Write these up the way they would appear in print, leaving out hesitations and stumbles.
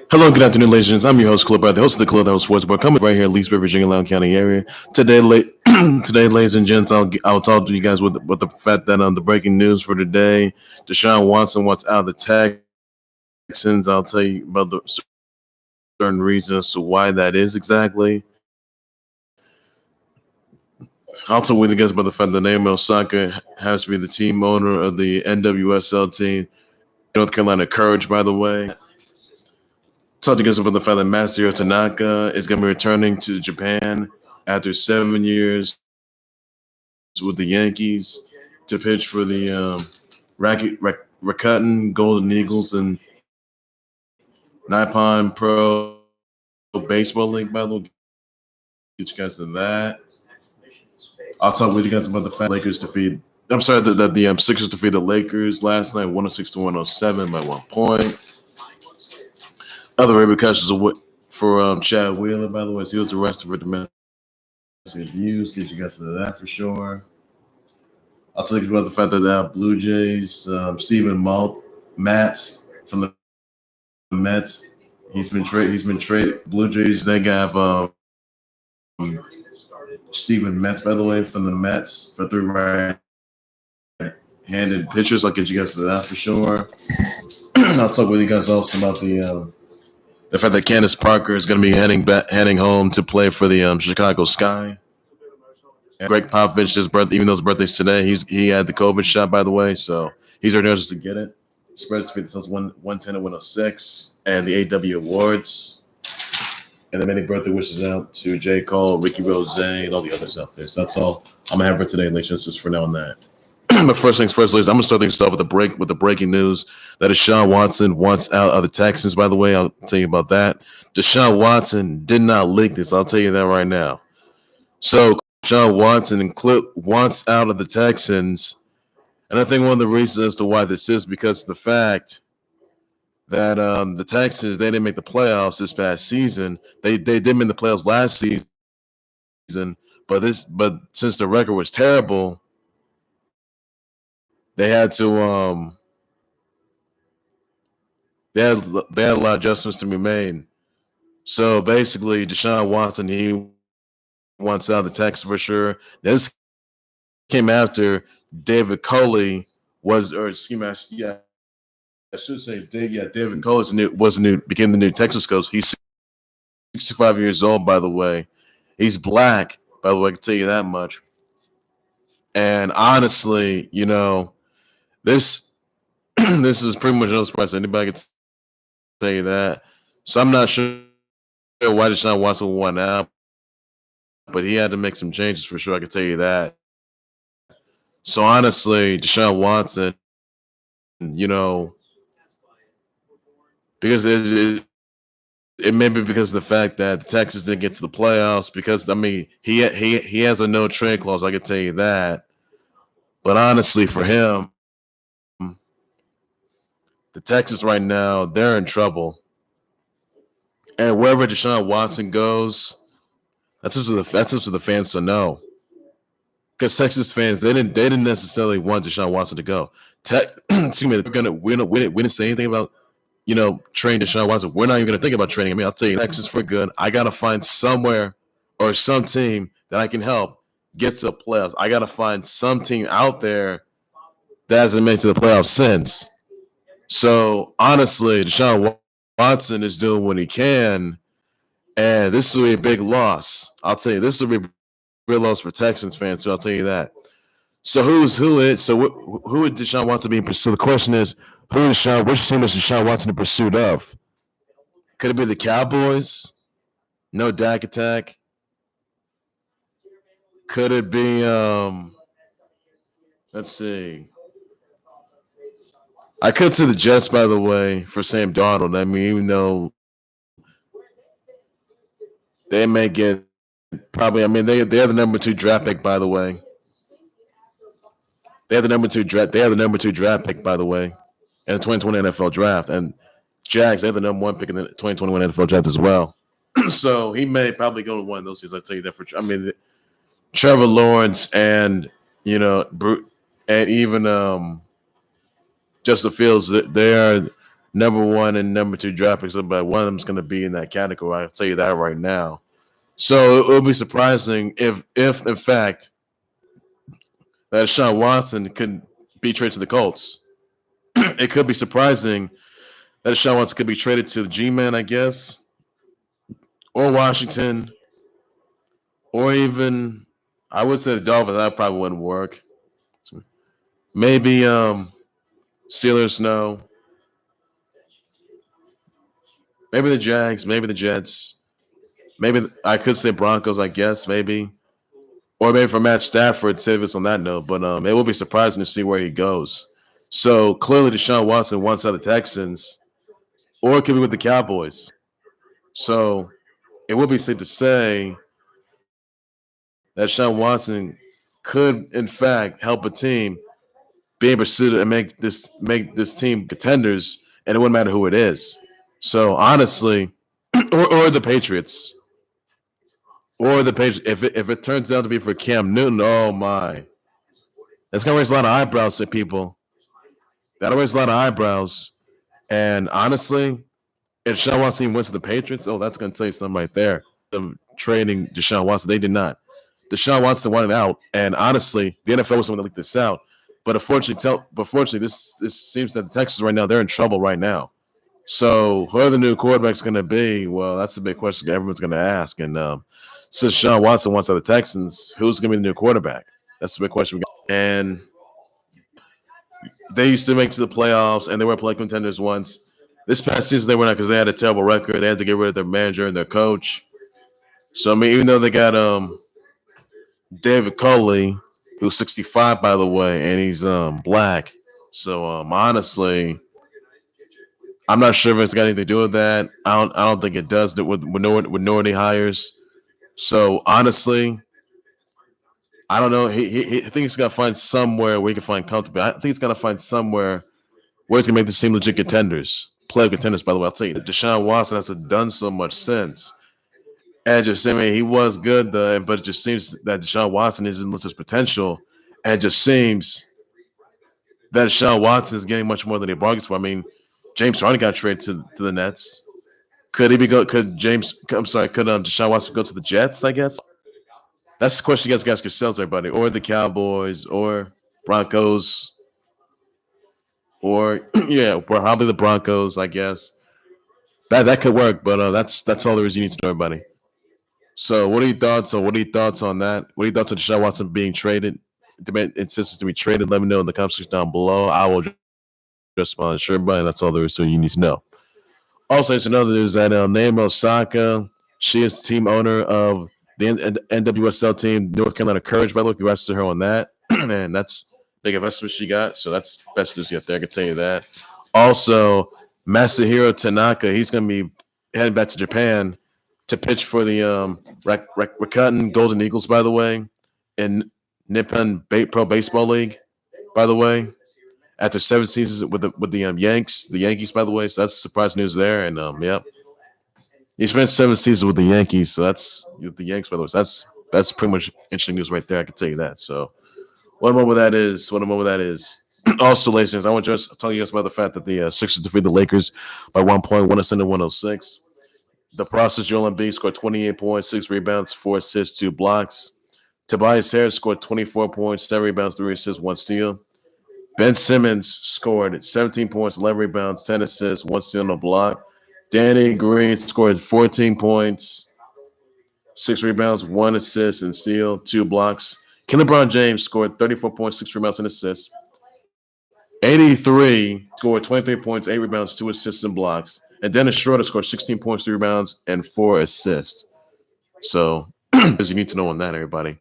Hello, good afternoon, ladies and gentlemen. I'm your host, Clip, the host of the Clubhouse Sports Bar, coming right here in Leesburg, Virginia, Loudoun County area. Today, ladies and gents, I'll talk to you guys with the fact that the breaking news for today, Deshaun Watson wants out of the Texans. I'll tell you about the certain reasons to why that is exactly. I'll tell you guys about the fact that Naomi Osaka has to be the team owner of the NWSL team, North Carolina Courage, by the way. Talk to you guys about the fact that Masahiro Tanaka is going to be returning to Japan after 7 years with the Yankees to pitch for the Rakuten Golden Eagles and Nippon Pro Baseball League. By the way, get you guys to that. I'll talk with you guys about the fact Lakers defeat. I'm sorry that the Sixers defeated the Lakers last night, 106-107 by 1 point. Other repercussions for Chad Wheeler, by the way, he was arrested for domestic abuse. Get you guys to that for sure. I'll tell you about the fact that the Blue Jays, Stephen Matz from the Mets, he's been traded. Blue Jays, they have Stephen Matz, by the way, from the Mets for 3 right-handed pitchers. I'll get you guys to that for sure. I'll talk with you guys also about the fact that Candice Parker is going to be heading home to play for the Chicago Sky. And Greg Popovich, his birthday, even though his birthday's today, he had the COVID shot, by the way, so he's already just to get it. Spreads defeat the Suns 110-106, and the AW Awards. And then many birthday wishes out to J. Cole, Ricky Rose, and all the others out there. So that's all I'm gonna have for today, ladies. Just for now on that. But first things first, ladies, I'm gonna start things off with the breaking news that Deshaun Watson wants out of the Texans. By the way, I'll tell you about that. Deshaun Watson did not leak this. I'll tell you that right now. So Deshaun Watson and Clip wants out of the Texans, and I think one of the reasons as to why this is because of the fact that the Texans, they didn't make the playoffs this past season. They did make the playoffs last season, but since the record was terrible, they had to they had a lot of adjustments to be made. So basically, Deshaun Watson, he wants out of the Texans for sure. This came after David Culley David Culley became the new Texas coach. He's 65 years old, by the way. He's black, by the way, I can tell you that much. And honestly, this this is pretty much no surprise. Anybody can tell you that. So I'm not sure why Deshaun Watson won out, but he had to make some changes for sure. I can tell you that. So honestly, Deshaun Watson, because it may be because of the fact that the Texans didn't get to the playoffs. Because he has a no trade clause. I can tell you that. But honestly, for him, the Texans right now, they're in trouble. And wherever Deshaun Watson goes, that's up to the fans to know. Because Texas fans, they didn't necessarily want Deshaun Watson to go. Excuse me, we didn't say anything about trading Deshaun Watson. We're not even gonna think about trading him. I'll tell you, Texas for good. I gotta find somewhere or some team that I can help get to the playoffs. I gotta find some team out there that hasn't made it to the playoffs since. So honestly, Deshaun Watson is doing what he can, and this will be a big loss. I'll tell you, this will be a real loss for Texans fans. So I'll tell you that. So who would Deshaun Watson be in pursuit? So the question is, which team is Deshaun Watson in pursuit of? Could it be the Cowboys? No Dak attack. Could it be let's see. I could see the Jets, by the way, for Sam Darnold. I mean, even though they may get probably, they have the number 2 draft pick, by the way. They have the number 2 draft pick, by the way, in the 2020 NFL draft. And Jags, they have the number 1 pick in the 2021 NFL draft as well. So he may probably go to one of those teams. I'll tell you that for sure. Trevor Lawrence and and even Justin Fields, they are number 1 and number 2 draft picks, but one of them is going to be in that category. I'll tell you that right now. So it would be surprising if in fact that Deshaun Watson could be traded to the Colts. It could be surprising that Deshaun Watson could be traded to the G-Man, I guess, or Washington, or even I would say the Dolphins. That probably wouldn't work. Maybe Steelers, no. Maybe the Jags, maybe the Jets. Maybe I could say Broncos, I guess, maybe. Or maybe for Matt Stafford, save us on that note. But it will be surprising to see where he goes. So clearly Deshaun Watson wants out of the Texans, or it could be with the Cowboys. So it would be safe to say that Deshaun Watson could, in fact, help a team be able to and make this team contenders, and it wouldn't matter who it is. So honestly, or the Patriots. Or the Patriots. If it turns out to be for Cam Newton, oh my. That's gonna raise a lot of eyebrows to people. That'll raise a lot of eyebrows. And honestly, if Deshaun Watson went to the Patriots, oh, that's gonna tell you something right there. Of trading Deshaun Watson, they did not. Deshaun Watson wanted out, and honestly, the NFL was going to leak this out. But unfortunately, this seems that the Texans right now they're in trouble right now. So who the new quarterback's going to be? Well, that's a big question everyone's going to ask. And since Deshaun Watson wants out of the Texans, who's going to be the new quarterback? That's a big question. And they used to make it to the playoffs, and they were play contenders once. This past season, they were not because they had a terrible record. They had to get rid of their manager and their coach. So I mean, even though they got David Culley, who's 65 by the way, and he's black. So honestly, I'm not sure if it's got anything to do with that. I don't think it does with minority hires. So honestly, I don't know. He I think he's got to find somewhere where he can find comfortable. I think he's got to find somewhere where he's gonna make this team legit contenders, play contenders. By the way, I'll tell you, Deshaun Watson hasn't done so much since. And just I mean, he was good, but it just seems that Deshaun Watson isn't his potential. And it just seems that Deshaun Watson is getting much more than he bargains for. I mean, James Harden got traded to the Nets. Could he be go? Could James? I'm sorry. Could Deshaun Watson go to the Jets? I guess that's the question you guys ask yourselves, everybody, or the Cowboys, or Broncos, or yeah, probably the Broncos. I guess that could work, but that's all there is. You need to know, everybody. So, what are your thoughts on that? What are your thoughts on Deshaun Watson being traded? Insisted to be traded. Let me know in the comments section down below. I will just respond to everybody. That's all there is to it. You need to know. Also, it's another news that Naomi Osaka, she is the team owner of the NWSL team, North Carolina Courage. By the way, congrats to her on that. And that's big investment she got. So that's best news yet there. I can tell you that. Also, Masahiro Tanaka, he's going to be heading back to Japan to pitch for the Rakuten Golden Eagles, by the way, in Nippon Pro Baseball League, by the way, after 7 seasons with the Yankees, by the way. So that's surprise news there. And yeah, he spent 7 seasons with the Yankees, so that's the Yankees, by the way. So that's pretty much interesting news right there. I can tell you that. So what a moment that is. Also, ladies and gentlemen, I want to just tell you guys about the fact that the Sixers defeated the Lakers by 1 point, 107-106. The process, Joel Embiid scored 28 points, 6 rebounds, 4 assists, 2 blocks. Tobias Harris scored 24 points, 7 rebounds, 3 assists, 1 steal. Ben Simmons scored 17 points, 11 rebounds, 10 assists, 1 steal, and a block. Danny Green scored 14 points, 6 rebounds, 1 assist, and steal, 2 blocks. Lebron James scored 34 points, 6 rebounds, and assists. 83 scored 23 points, 8 rebounds, 2 assists, and blocks. And Dennis Schroder scored 16 points, 3 rebounds, and 4 assists. So, as you need to know on that, everybody.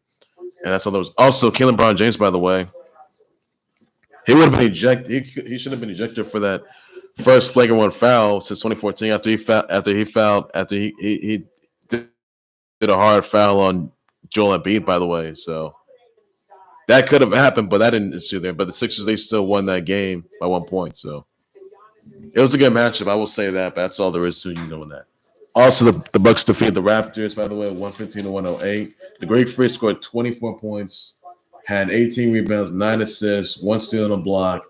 And that's all those. Also, LeBron James, by the way, he would have been ejected. He should have been ejected for that first flagrant 1 foul since 2014. After he did a hard foul on Joel Embiid, by the way. So that could have happened, but that didn't ensue there. But the Sixers, they still won that game by 1 point. So it was a good matchup. I will say that, but that's all there is to you knowing that. Also, the Bucks defeated the Raptors, by the way, 115-108. The Greek Freak scored 24 points, had 18 rebounds, 9 assists, 1 steal and a block.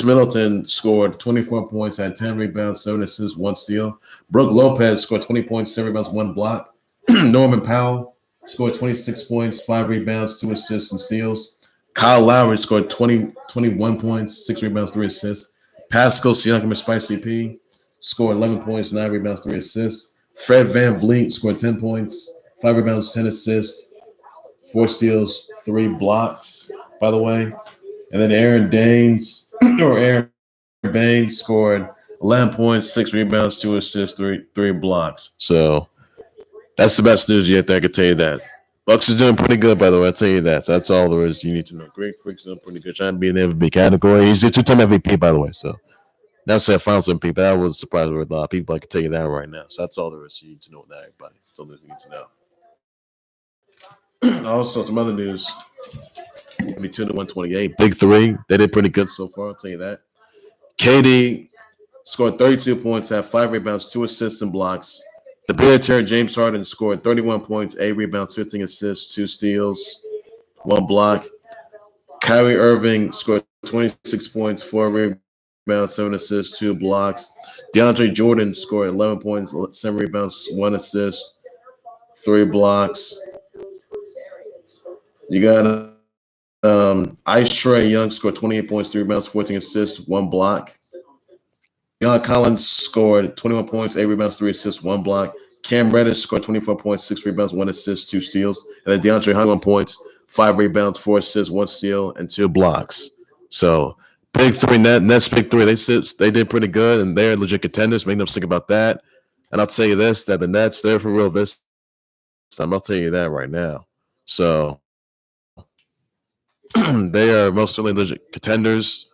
Middleton scored 24 points, had 10 rebounds, 7 assists, 1 steal. Brook Lopez scored 20 points, 7 rebounds, 1 block. Norman Powell scored 26 points, 5 rebounds, 2 assists, and steals. Kyle Lowry scored 21 points, 6 rebounds, 3 assists. Pascal Siakam and Spicy P scored 11 points, 9 rebounds, 3 assists. Fred VanVleet scored 10 points, 5 rebounds, 10 assists, 4 steals, 3 blocks, by the way. And then Aaron Baines scored 11 points, 6 rebounds, 2 assists, 3 blocks. So that's the best news yet. I can tell you that. Bucks is doing pretty good, by the way. I'll tell you that. So that's all there is you need to know. Great Freak's doing pretty good. Trying to be in the MVP category. He's a 2-time MVP, by the way. So now say Finals MVP. That was a surprise with a lot of people. I can tell you that right now. So that's all there is you need to know with everybody. That's all there is you need to know. Also, some other news. Maybe 2-128. Big 3. They did pretty good so far. I'll tell you that. KD scored 32 points, had 5 rebounds, 2 assists, and blocks. The Bear James Harden scored 31 points, 8 rebounds, 15 assists, 2 steals, 1 block. Kyrie Irving scored 26 points, 4 rebounds, 7 assists, 2 blocks. DeAndre Jordan scored 11 points, 7 rebounds, 1 assist, 3 blocks. You got Ice Trae Young scored 28 points, 3 rebounds, 14 assists, 1 block. John Collins scored 21 points, 8 rebounds, 3 assists, 1 block. Cam Reddish scored 24 points, 6 rebounds, 1 assist, 2 steals. And then DeAndre Hunter points, 5 rebounds, 4 assists, 1 steal, and 2 blocks. So big 3 Nets big 3. They did pretty good, and they're legit contenders. Make them think about that. And I'll tell you this, that the Nets, they're for real this time. I'll tell you that right now. So they are most certainly legit contenders.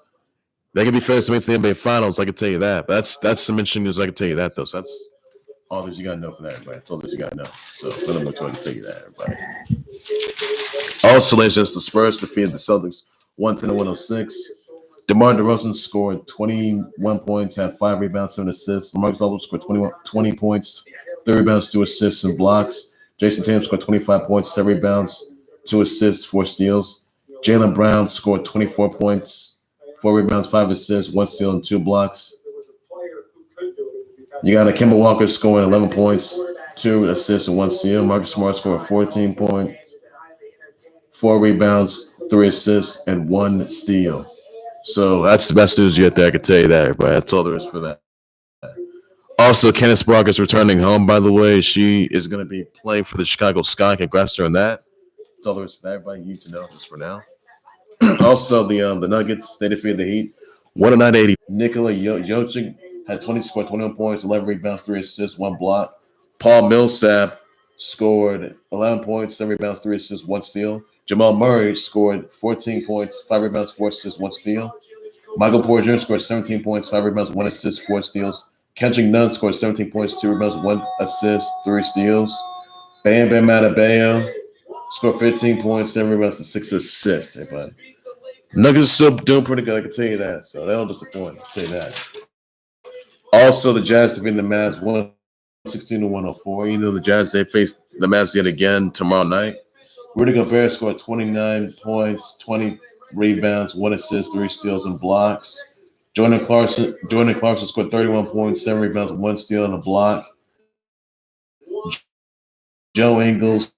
They can be fair to make the NBA Finals. I can tell you that. But that's some interesting news. I can tell you that, though. So that's all that you got to know for that, everybody. That's all that you got to know. So let them try to tell you that, everybody. Also, ladies and gentlemen, the Spurs defeated the Celtics 110-106. DeMar DeRozan scored 21 points, had 5 rebounds, 7 assists. LaMarcus Aldridge scored 20 points, 3 rebounds, 2 assists, and blocks. Jason Tatum scored 25 points, 7 rebounds, 2 assists, 4 steals. Jaylen Brown scored 24 points, 4 rebounds, 5 assists, 1 steal, and 2 blocks. You got Kemba Walker scoring 11 points, 2 assists, and 1 steal. Marcus Smart scored 14 points, 4 rebounds, 3 assists, and 1 steal. So that's the best news yet there. I can tell you that, everybody. That's all there is for that. Also, Candice Parker is returning home, by the way. She is going to be playing for the Chicago Sky. Congrats to her on that. That's all there is for that, everybody. You need to know this for now. Also, the Nuggets, they defeated the Heat 109-80. Nikola Jokic had scored 21 points, 11 rebounds, 3 assists, 1 block. Paul Millsap scored 11 points, 7 rebounds, 3 assists, 1 steal. Jamal Murray scored 14 points, 5 rebounds, 4 assists, 1 steal. Michael Porter Jr. scored 17 points, 5 rebounds, 1 assist, 4 steals. Kendrick Nunn scored 17 points, 2 rebounds, 1 assist, 3 steals. Bam Adebayo scored 15 points, 7 rebounds, and 6 assists. Everybody. Nuggets are still doing pretty good, I can tell you that. So they don't disappoint, I'll tell you that. Also, the Jazz defeated the Mavs 116-104. You know, the Jazz, they face the Mavs yet again tomorrow night. Rudy Gobert scored 29 points, 20 rebounds, 1 assist, 3 steals, and blocks. Jordan Clarkson scored 31 points, 7 rebounds, 1 steal, and a block. Joe Ingles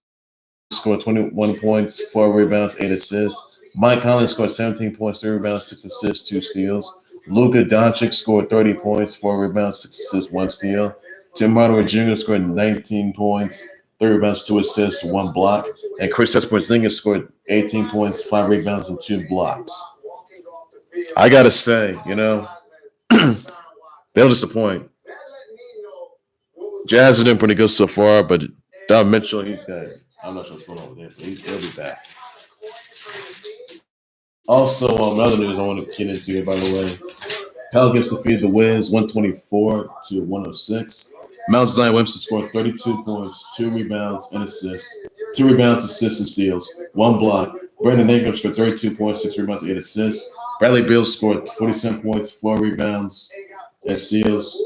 scored 21 points, 4 rebounds, 8 assists. Mike Conley scored 17 points, 3 rebounds, 6 assists, 2 steals. Luka Doncic scored 30 points, 4 rebounds, 6 assists, 1 steal. Tim Hardaway Jr. scored 19 points, 3 rebounds, 2 assists, 1 block. And Kristaps Porzingis scored 18 points, 5 rebounds, and 2 blocks. I got to say, you know, they'll disappoint. Jazz are doing pretty good so far, but Don Mitchell, I'm not sure what's going on with him, but he'll be back. Also, another news I want to get into here, by the way. Pelicans defeated the Wiz 124-106. Mount Zion Williamson scored 32 points, 2 rebounds, and assists. 2 rebounds, assists, and steals. 1 block. Brandon Ingram scored 32 points, 6 rebounds, 8 assists. Bradley Beal scored 47 points, 4 rebounds, and steals.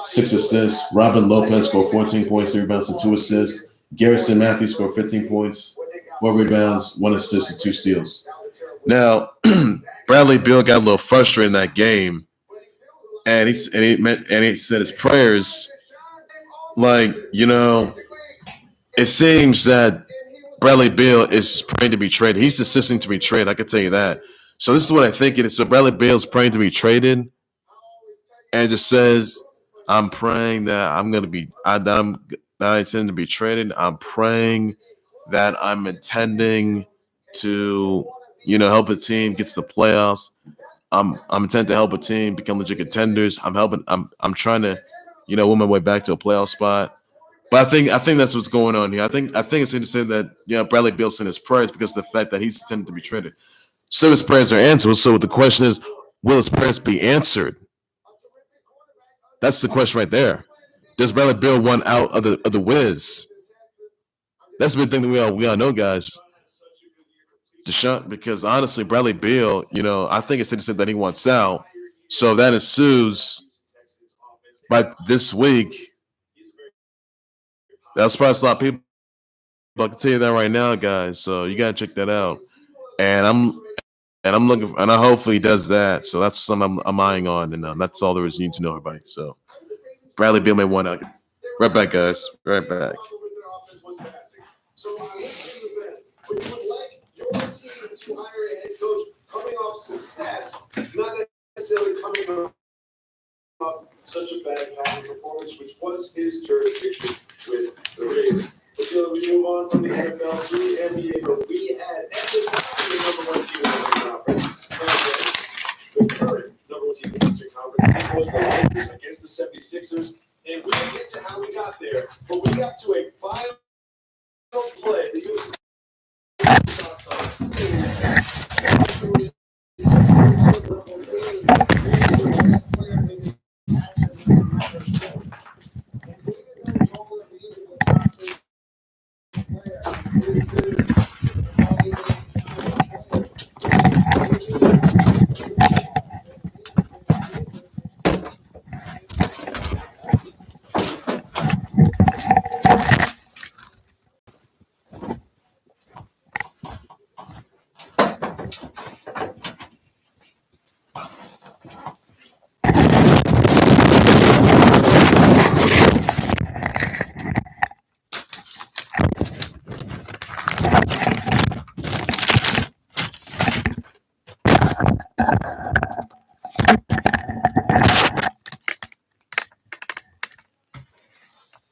6 assists. Robin Lopez scored 14 points, 3 rebounds, and 2 assists. Garrison Matthews scored 15 points, 4 rebounds, 1 assist, and 2 steals. Now, Bradley Beal got a little frustrated in that game, and he said his prayers. Like, it seems that Bradley Beal is praying to be traded. He's insisting to be traded. I can tell you that. So this is what I think it is. So Bradley Beal is praying to be traded, and just says, "I'm praying that I'm going to be that I intend to be traded. I'm praying that I'm intending to, help a team get to the playoffs. I'm intending to help a team become legit contenders. I'm trying to, win my way back to a playoff spot." But I think that's what's going on here. I think it's interesting that Bradley Beal sent his prayers because of the fact that he's intended to be traded. So his prayers are answered. So the question is, will his prayers be answered? That's the question right there. Does Bradley Beal want out of the Wiz? That's the big thing that we all know, guys. Deshaun, because honestly, Bradley Beal, I think it's interesting that he wants out. So that ensues by this week. That'll surprise a lot of people. I can tell you that right now, guys. So you gotta check that out. And I'm looking and I hopefully he does that. So that's something I'm eyeing on, and that's all there is you need to know, everybody. So Bradley Beal may want out. Right back, guys. Right back. So I wish you the best. But you would like your team to hire a head coach coming off success, not necessarily coming off such a bad passing performance, which was his jurisdiction with the Ravens. Until we move on from the NFL to the NBA, but we had at the time the number one team in the conference. The current number one team in the conference was the Lakers against the 76ers. And we didn't get to how we got there, but we got to a final play. The U.S.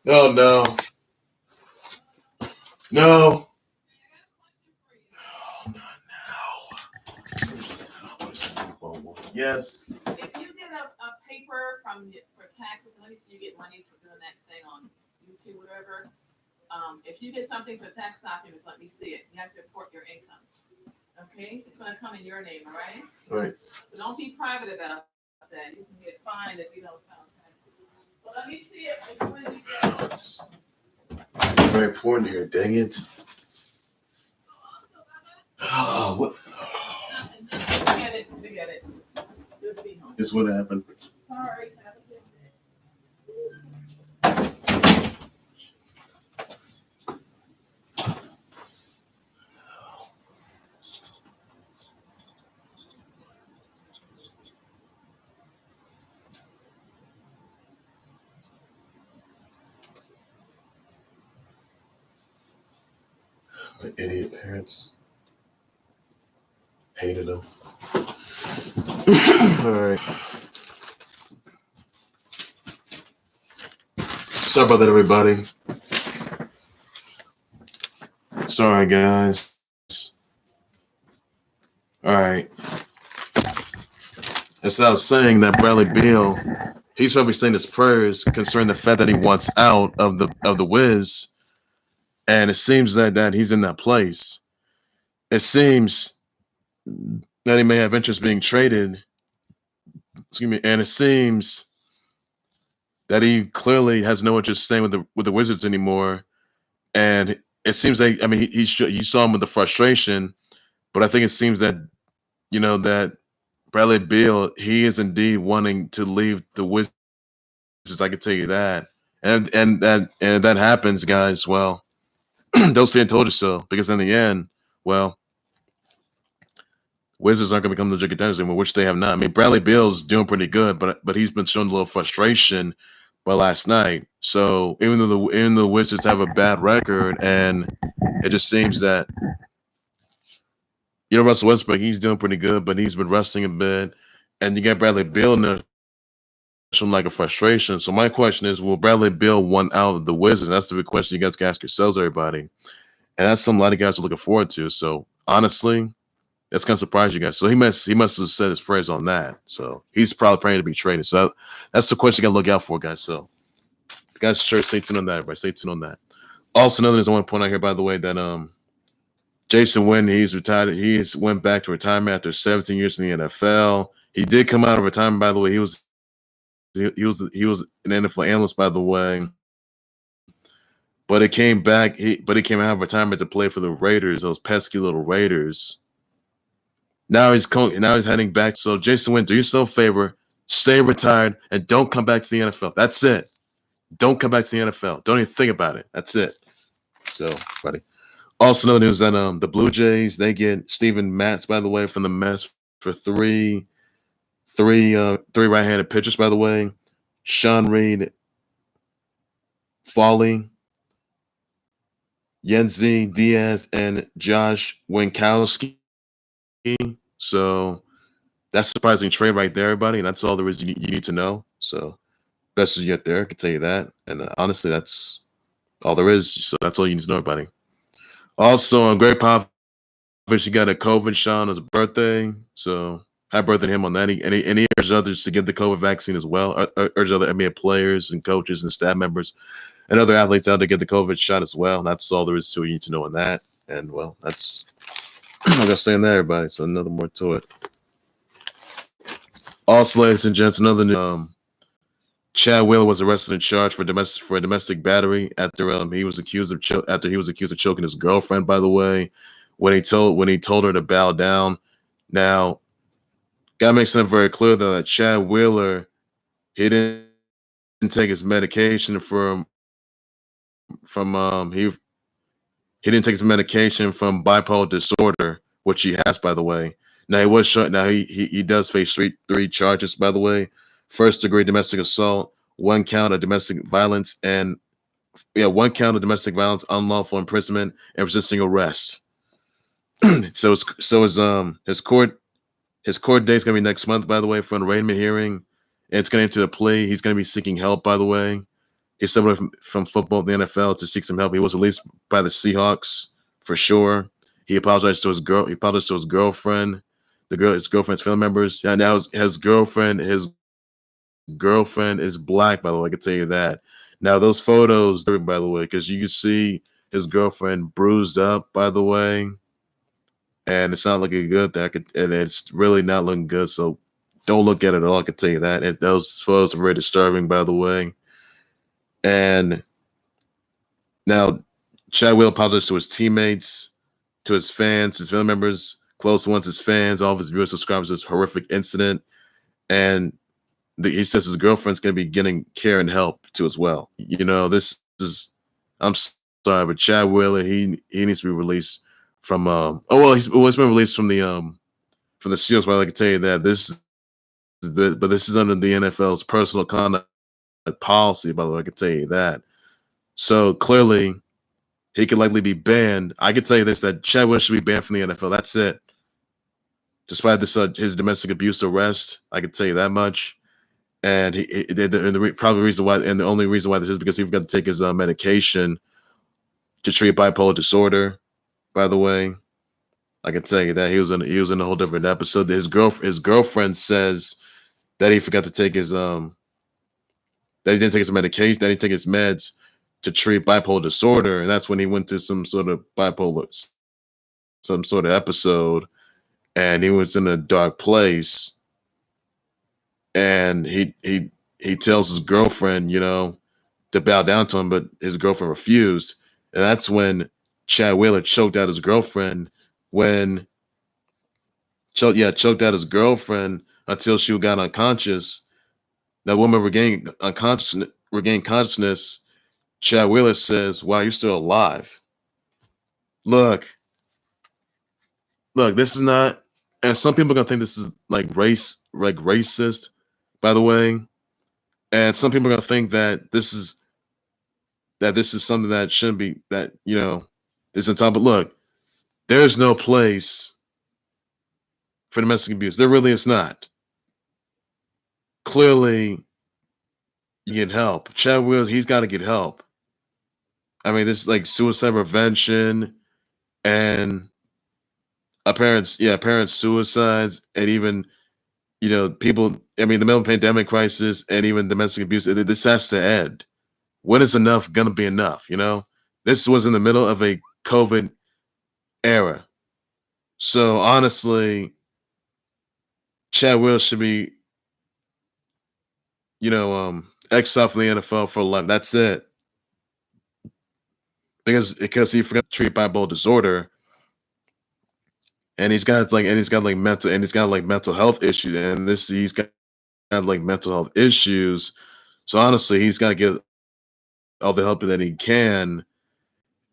Oh no. No. Yes. If you get a paper for taxes, let me see you get money for doing that thing on YouTube, whatever. If you get something for tax documents, let me see it. You have to report your income. Okay? It's going to come in your name, all right? Right. So don't be private about that. You can get fined if you don't file taxes. But let me see it. It's very important here, dang it. Oh, what? Forget it. This is what happened. Sorry. My idiot parents hated him. All right. Sorry about that, everybody. Sorry, guys. All right. As I was saying, that Bradley Beal, he's probably saying his prayers concerning the fact that he wants out of the Wiz, and it seems that he's in that place. It seems that he may have interest being traded. Excuse me, and it seems that he clearly has no interest staying with the Wizards anymore. And it seems like, I mean, you saw him with the frustration, but I think it seems that that Bradley Beal, he is indeed wanting to leave the Wizards. I can tell you that, and that happens, guys. Well, don't say I told you so, because in the end, well, Wizards aren't going to become legit contenders anymore, which they have not. I mean, Bradley Beal's doing pretty good, but he's been showing a little frustration by last night. So even though the Wizards have a bad record, and it just seems that Russell Westbrook, he's doing pretty good, but he's been resting a bit, and you got Bradley Beal in there showing like a frustration. So my question is, will Bradley Beal want out of the Wizards? That's the big question you guys can ask yourselves, everybody, and that's something a lot of guys are looking forward to. So honestly, that's gonna surprise you guys. So he must have said his prayers on that. So he's probably praying to be traded. So that's the question you gotta look out for, guys. So guys, sure, stay tuned on that, everybody. Stay tuned on that. Also, another thing I want to point out here, by the way, that Jason Witten, he's retired. He's went back to retirement after 17 years in the NFL. He did come out of retirement, by the way. He was an NFL analyst, by the way. But he came back. He came out of retirement to play for the Raiders, those pesky little Raiders. Now he's heading back. So Jason Witten, do yourself a favor, stay retired, and don't come back to the NFL. That's it. Don't come back to the NFL. Don't even think about it. That's it. So, buddy. Also, another news that the Blue Jays, they get Steven Matz, by the way, from the Mets for three right-handed pitchers, by the way. Sean Reed, Foley, Yenzi Diaz, and Josh Winkowski. So that's a surprising trade right there, everybody. And that's all there is you need to know. So best as yet there, I can tell you that. And honestly, that's all there is. So that's all you need to know, everybody. Also, Greg Popovich, he got a COVID shot on his birthday. So happy birthday to him on that. And he urged others to get the COVID vaccine as well. Urge other NBA players and coaches and staff members and other athletes out to get the COVID shot as well. And that's all there is to it. You need to know on that. And, well, that's I'm going to say that, everybody. So another more to it. Also, ladies and gents, another new, Chad Wheeler was arrested and charged for domestic battery after he was accused of choking his girlfriend. By the way, when he told her to bow down. Now, gotta make something very clear though that Chad Wheeler, he didn't take his medication he didn't take his medication from bipolar disorder, which he has, by the way. Now he was shot. Now he does face three charges, by the way. First-degree domestic assault, one count of domestic violence, unlawful imprisonment, and resisting arrest. so his court date's gonna be next month, by the way, for an arraignment hearing. And it's gonna enter a plea. He's gonna be seeking help, by the way. He's stepped away from football, the NFL, to seek some help. He was released by the Seahawks for sure. He apologized to his girlfriend, his girlfriend's family members. Yeah, now his girlfriend is black, by the way. I can tell you that. Now those photos, by the way, because you can see his girlfriend bruised up, by the way, and it's not looking good. And it's really not looking good. So don't look at it at all. I can tell you that. And those photos are very disturbing, by the way. And now Chad Wheeler apologized to his teammates, to his fans, his family members, close ones, his fans, all of his viewers, subscribers. This horrific incident, and he says his girlfriend's going to be getting care and help too as well. This is. I'm sorry, but Chad Wheeler, he needs to be released from. He's been released from the Seals. But I can tell you that this is under the NFL's personal conduct policy. By the way, I can tell you that. So clearly, he could likely be banned. I can tell you this: that Chad Wheeler should be banned from the NFL. That's it. Despite this, his domestic abuse arrest, I can tell you that much. And the only reason why this is because he forgot to take his medication to treat bipolar disorder. By the way, I can tell you that he was in a whole different episode. His girlfriend says that he forgot to take his that he didn't take his medication, that he didn't take his meds to treat bipolar disorder, and that's when he went to some sort of episode, and he was in a dark place. And he tells his girlfriend, to bow down to him, but his girlfriend refused. And that's when Chad Wheeler choked out his girlfriend. Choked out his girlfriend until she got unconscious. That woman regained consciousness. Chad Wheeler says, "Wow, you're still alive." Look, this is not And some people are gonna think this is like racist, by the way. And some people are gonna think that this is something that shouldn't be, that, is on top. But look, there's no place for domestic abuse. There really is not. Clearly, you get help. Chad Wills, he's got to get help. I mean, this is like suicide prevention and apparent suicides, and even, people. I mean, the middle pandemic crisis and even domestic abuse. This has to end. When is enough gonna be enough? This was in the middle of a COVID era, so honestly, Chad Wills should be, exiled from the NFL for life. That's it, because he forgot to treat bipolar disorder, and he's got mental health issues, and he's got like mental health issues. So honestly, he's got to get all the help that he can.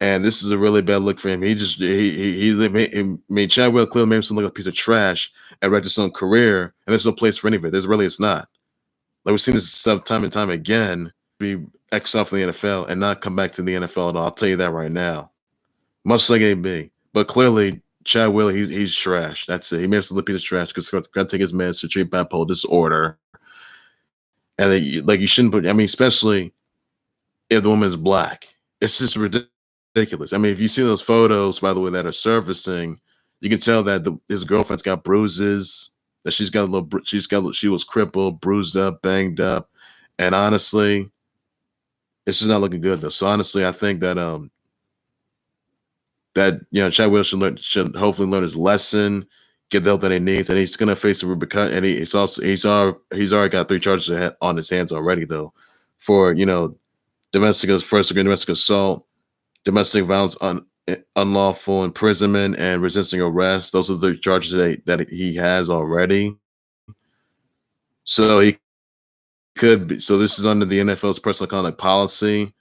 And this is a really bad look for him. Chad Wills clearly made him look like a piece of trash and wrecked his own career. And there's no place for any of it. It's not. Like, we've seen this stuff time and time again. Be exiled from the NFL and not come back to the NFL at all. I'll tell you that right now. Much like AB. But clearly, Chad Wills, he's trash. That's it. He made him look like a piece of trash because he's got to take his meds to treat bipolar disorder. And you shouldn't put, especially if the woman is black. It's just ridiculous. I mean, if you see those photos, by the way, that are surfacing, you can tell that his girlfriend's got bruises, that she was crippled, bruised up, banged up. And honestly, it's just not looking good though. So honestly, I think that Chad Wills should hopefully learn his lesson, get the help that he needs, and he's gonna face the repercussions. And he's already got 3 charges on his hands already though, for first-degree domestic assault, domestic violence, unlawful imprisonment, and resisting arrest. Those are the charges that he has already. So he could be. So this is under the NFL's personal conduct policy.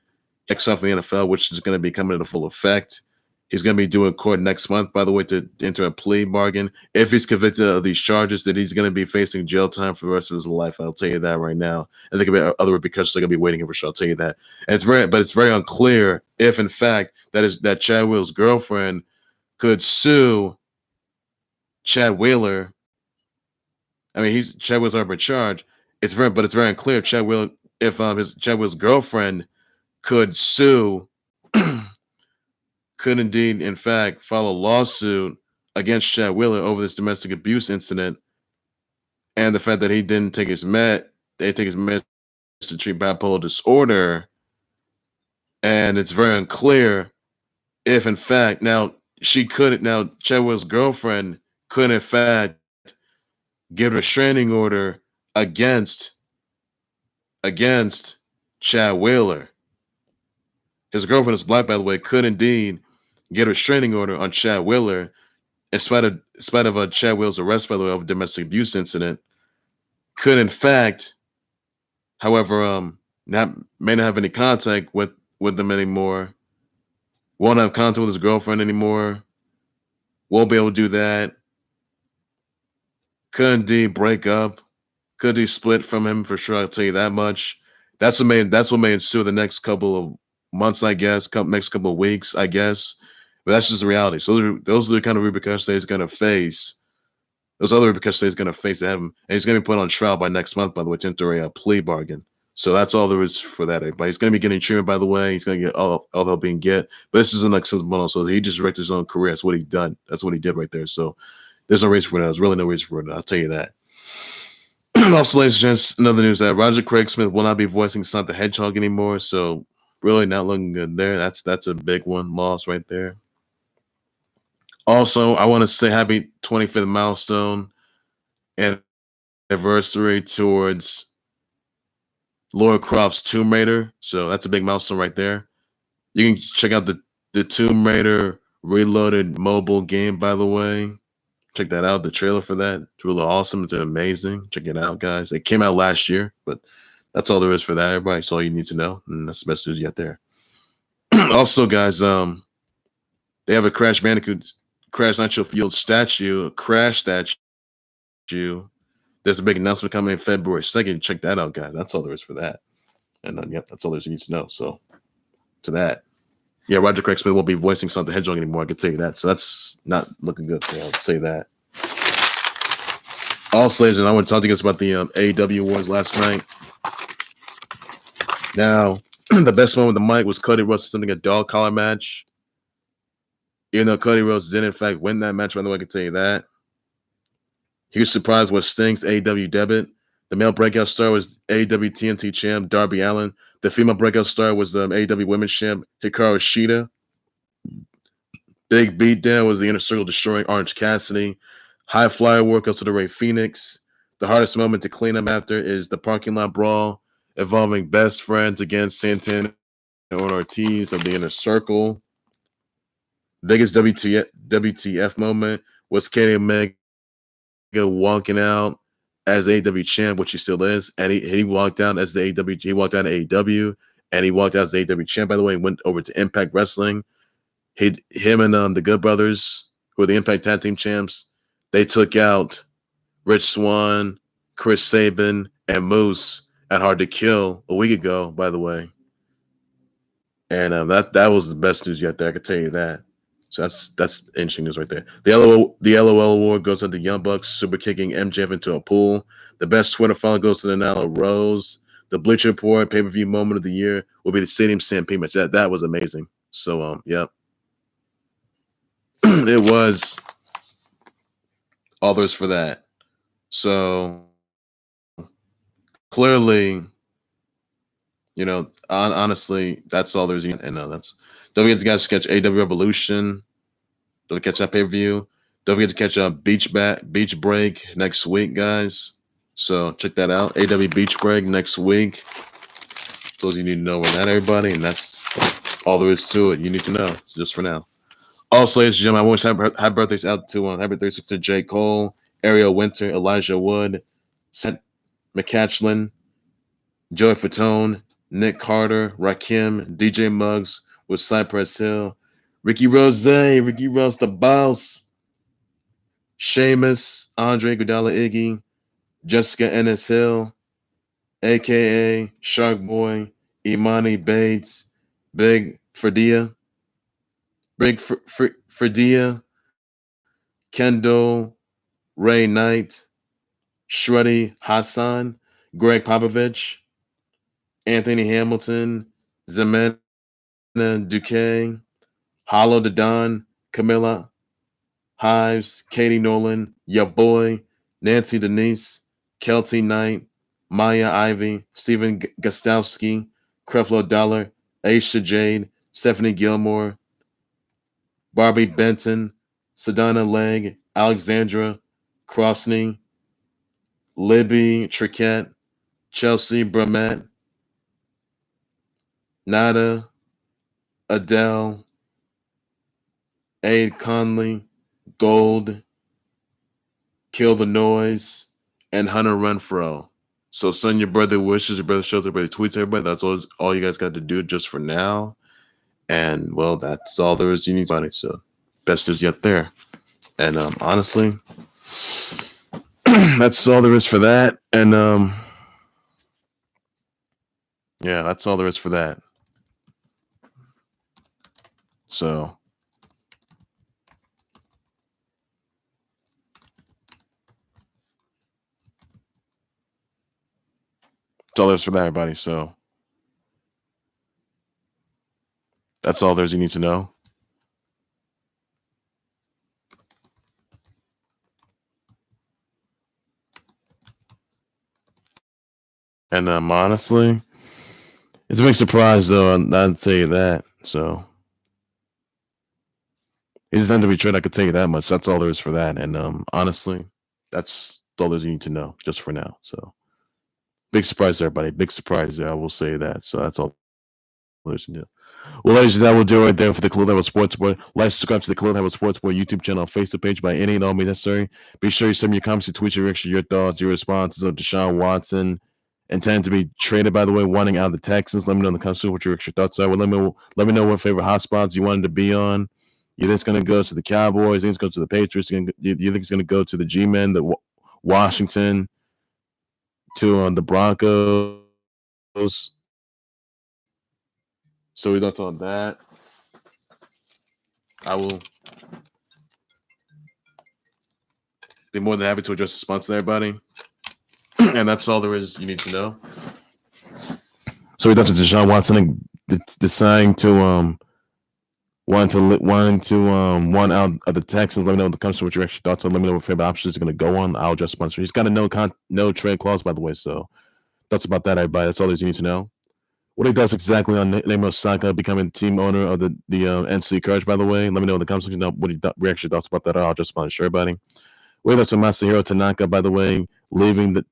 Except for the NFL, which is going to be coming into full effect. He's going to be doing court next month, by the way, to enter a plea bargain. If he's convicted of these charges, that he's going to be facing jail time for the rest of his life. I'll tell you that right now. And there could be other repercussions that are going to be waiting for sure. I'll tell you that. And it's very unclear if, in fact, that Chad Wills' girlfriend could sue Chad Wheeler. I mean, Chad Wills already been charged. It's very unclear if Chad Wills' girlfriend could sue. Could indeed, in fact, file a lawsuit against Chad Wheeler over this domestic abuse incident, and the fact that he didn't take his meds to treat bipolar disorder. And it's very unclear if, in fact, Chad Wheeler's girlfriend could, in fact, give a restraining order against Chad Wheeler. His girlfriend is black, by the way, could indeed get a restraining order on Chad Wheeler, in spite of Chad Wheeler's arrest, by the way, of a domestic abuse incident. Could, in fact, however, may not have any contact with them anymore. Won't have contact with his girlfriend anymore. Won't be able to do that. Could indeed break up. Could indeed split from him for sure. I'll tell you that much. That's what may ensue the next couple of months, I guess. Next couple of weeks, I guess. But that's just the reality. So those are the kind of repercussions that he's going to face. Those other repercussions that he's going to face to have him. And he's going to be put on trial by next month, by the way, to enter a plea bargain. So that's all there is for that. But he's going to be getting treatment, by the way. He's going to get all the help he can get. But this isn't like simple. So he just wrecked his own career. That's what he done. That's what he did right there. So there's no reason for that. There's really no reason for it. I'll tell you that. Also, ladies and gents, another news that Roger Craig Smith will not be voicing Sonic the Hedgehog anymore. So really not looking good there. That's a big one. Loss right there. Also, I want to say happy 25th milestone and anniversary towards Lara Croft's Tomb Raider. So that's a big milestone right there. You can check out the Tomb Raider Reloaded mobile game, by the way. Check that out. The trailer for that. It's really awesome. It's amazing. Check it out, guys. It came out last year, but that's all there is for that, everybody. That's all you need to know. And that's the best news yet there. Also, guys, they have a Crash Bandicoot Crash Nitro Field statue, crash statue. There's a big announcement coming February 2nd. Check that out, guys. That's all there is for that. And yep, that's all there is you need to know. So to that. Yeah, Roger Craig Smith won't be voicing Sonic the Hedgehog anymore. I can tell you that. So that's not looking good. So I'll say that. Also, ladies and I want to talk to you guys about the AEW awards last night. Now, the best one with the mic was Cody Rhodes sending a dog collar match. Even though Cody Rhodes did, in fact, win that match, by the way, I can tell you that. He was surprised with Sting's AEW debut. The male breakout star was AEW TNT champ Darby Allin. The female breakout star was the AEW Women's Champ, Hikaru Shida. Big beatdown was the Inner Circle destroying Orange Cassidy. High flyer workouts to the Ray Phoenix. The hardest moment to clean up after is the parking lot brawl involving best friends against Santana and Ortiz of the Inner Circle. Biggest WTF moment was Kenny Omega walking out as AEW champ, which he still is, and he walked out as the AEW. He walked out of AEW, and he walked out as the AEW champ. By the way, and went over to Impact Wrestling. Him and the Good Brothers, who are the Impact Tag Team champs, they took out Rich Swann, Chris Sabin, and Moose at Hard to Kill a week ago. By the way, and that was the best news yet. There, I can tell you that. So that's interesting news right there. The LOL award goes to the Young Bucks super kicking MJF into a pool. The best Twitter follow goes to the Nyla Rose. The Bleacher Report pay-per-view moment of the year will be the Stadium Stampede match. That was amazing. So yeah. It was all there's for that. So clearly, honestly, that's all there's. And that's. Don't forget to guys catch AW Revolution. Don't catch that pay-per-view. Don't forget to catch Beach Break next week, guys. So check that out. AW Beach Break next week. Those you need to know about that, everybody. And that's all there is to it. You need to know. So just for now. Also, ladies and gentlemen, I wish happy birthdays out to happy birthdays to J. Cole, Ariel Winter, Elijah Wood, Seth McCatchlin, Joey Fatone, Nick Carter, Rakim, DJ Muggs with Cypress Hill, Ricky Rose the Boss, Sheamus, Andre Iguodala Iggy, Jessica Ennis Hill, a.k.a. Shark Boy, Imani Bates, Big Fredia, Kendall, Ray Knight, Shreddy Hassan, Greg Popovich, Anthony Hamilton, Zemena Duque, Hollow the Don, Camilla Hives, Katie Nolan, Ya Boy, Nancy Denise, Kelty Knight, Maya Ivy, Stephen Gostowski, Creflo Dollar, Aisha Jade, Stephanie Gilmore, Barbie Benton, Sedana Legg, Alexandra Krosny, Libby Triquette, Chelsea Brummett, Nada, Adele, Aid Conley, Gold, Kill the Noise, and Hunter Renfro. So send your birthday wishes, your birthday shows, your birthday tweets, everybody. That's all you guys got to do just for now. And, well, that's all there is you need to do. So best news yet there. And honestly, that's all there is for that. And yeah, that's all there is for that. So that's all there is for that, everybody. So that's all there's you need to know. And honestly, it's a big surprise, though. I'll tell you that. So he's not to be traded. I could tell you that much. That's all there is for that. And honestly, that's all there's you need to know just for now. So big surprise, everybody. Big surprise there. I will say that. So that's all there's to do. Well, ladies and gentlemen, we'll do it right there for the Khalil Level Sports Boy. Like, subscribe to the Khalil Level Sports Boy YouTube channel, Facebook page by any and all means necessary. Be sure you send me your comments, your tweets, your reactions, your thoughts, your responses of Deshaun Watson, intended to be traded, by the way, wanting out of the Texans. Let me know in the comments what your thoughts are. Well, let me know what favorite hotspots you wanted to be on. You think it's going to go to the Cowboys? You think it's going to go to the Patriots? You think it's going to go to the G-Men, the Washington, to the Broncos? So we thoughts on that. I will be more than happy to address the sponsor, everybody. And that's all there is you need to know. So we thought to Deshaun Watson deciding to want out of the Texans. Let me know in the comments what your actual thoughts are. Let me know what favorite options are going to go on. I'll just sponsor. He's got a no trade clause, by the way. So thoughts about that, everybody. That's all there's you need to know. What he does exactly on Naomi Osaka becoming team owner of the NC Courage, by the way. Let me know in the comments section what he actually thoughts about that. I'll just sponsor everybody. What he does on Masahiro Tanaka, by the way, leaving the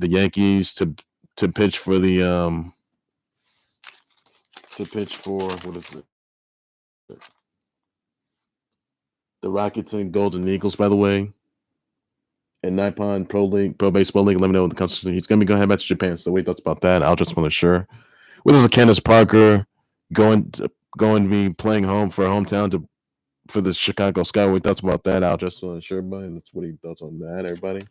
Yankees to pitch for the what is it? The Rockets and Golden Eagles, by the way, and Nippon Pro Baseball League. Let me know in the comments. He's going to be going back to Japan. So wait, thoughts about that. I'll just want to sure. What is Candice Parker going to be playing home for her hometown for the Chicago Sky? What thoughts about that? I'll just want to sure, everybody. That's what he thoughts on that, everybody.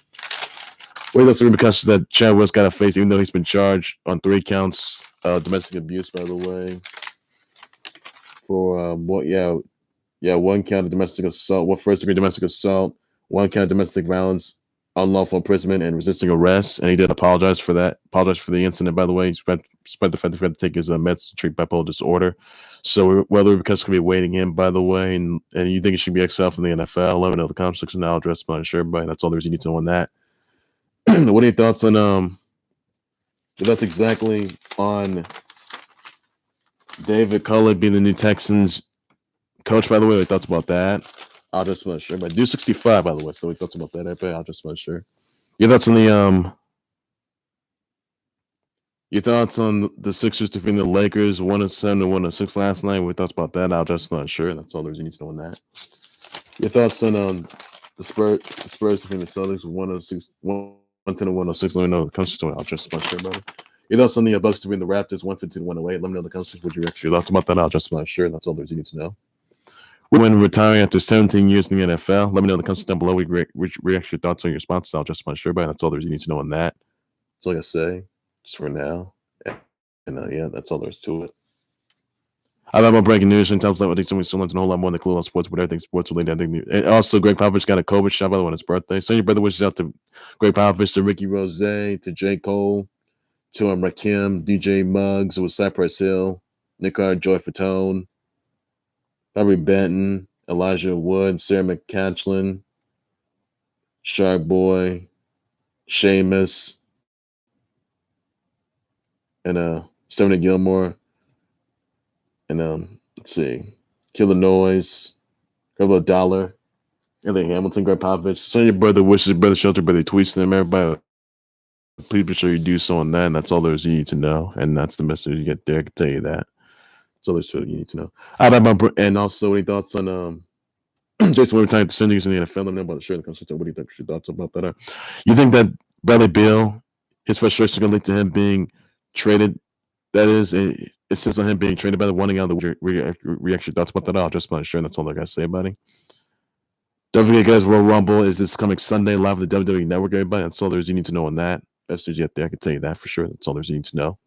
What he does because that Chad West got a face, even though he's been charged on 3 counts domestic abuse, by the way. For 1 count of domestic assault, first-degree domestic assault, 1 count of domestic violence, unlawful imprisonment, and resisting arrest. And he did apologize for that. Apologize for the incident, by the way. Despite the fact that he had to take his meds to treat bipolar disorder. So whether because could be awaiting him, by the way, and you think he should be exiled from the NFL, let me know in the comment section. I'll address my sure, everybody. That's all there's you need to know on that. What are your thoughts on that's exactly on David Culley being the new Texans coach, by the way? What thoughts about that? I'll just make sure. But do 65, by the way. So we thoughts about that, everybody. I'll just make sure. Your thoughts on the Sixers defeating the Lakers 107 and 106 last night. What thoughts about that? I'll just not sure. That's all there's you need to know on that. Your thoughts on the Spurs defeating the Celtics 110 and 106. Let me know in the comments. I'll just not sure about it. Your thoughts on the Bucks defeating the Raptors 115 and 108. Let me know in the comments. What your thoughts about that? I'll just not sure. That's all there's you need to know. When retiring after 17 years in the NFL, let me know in the comments down below. We react your thoughts on your sponsors. I'll just sure, but that's all there's you need to know on that. That's all I gotta say, just for now. And that's all there's to it. I love my breaking news and times like what these so much and a whole lot more than cool on sports, but everything sports related. I think. And also, Greg Popovich got a COVID shot by the way on his birthday. Send your brother wishes out to Greg Popovich, to Ricky Rose, to J. Cole, to Rakim, DJ Muggs, it was Cypress Hill, Nickard, Joy Fatone. Bobby Benton, Elijah Wood, Sarah McCatchlin, Shark Boy, Seamus, and Stephanie Gilmore, and let's see, Killer Noise, Carlo Dollar, Elliot Hamilton, Greg Popovich. Send your brother wishes, brother shelter, brother tweets them, everybody. Please be sure you do so on that, and that's all there's you need to know, and that's the message you get there. I can tell you that. So there's what you need to know. And also, any thoughts on Jason Witten to send you in the NFL? Let me know about the shirt. What do you think? Your thoughts about that? You think that Bradley Beal, his frustration is going to lead to him being traded? That is, it says on him being traded by the wanting out of the reaction. Thoughts about that? I'll just about sure. That's all I got to say about it. Don't forget, guys, Royal Rumble is this coming Sunday live on the WWE Network. Everybody, that's all there's you need to know on that. Best news yet there. I can tell you that for sure. That's all there's you need to know.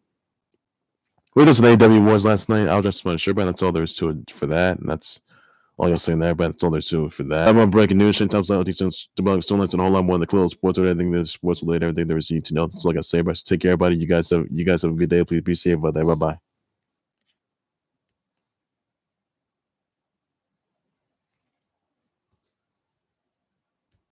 We did some AEW Wars last night. I'll just want to sure, but that's all there is to it for that. And that's all you'll say in there, but that's all there's to it for that. I'm on breaking news. Times like these debugging storylines and a whole lot more than the close sports or anything that's sports related, everything there is you need to know. That's all I gotta say, but take care, everybody. You guys have a good day. Please be safe out there. Bye bye.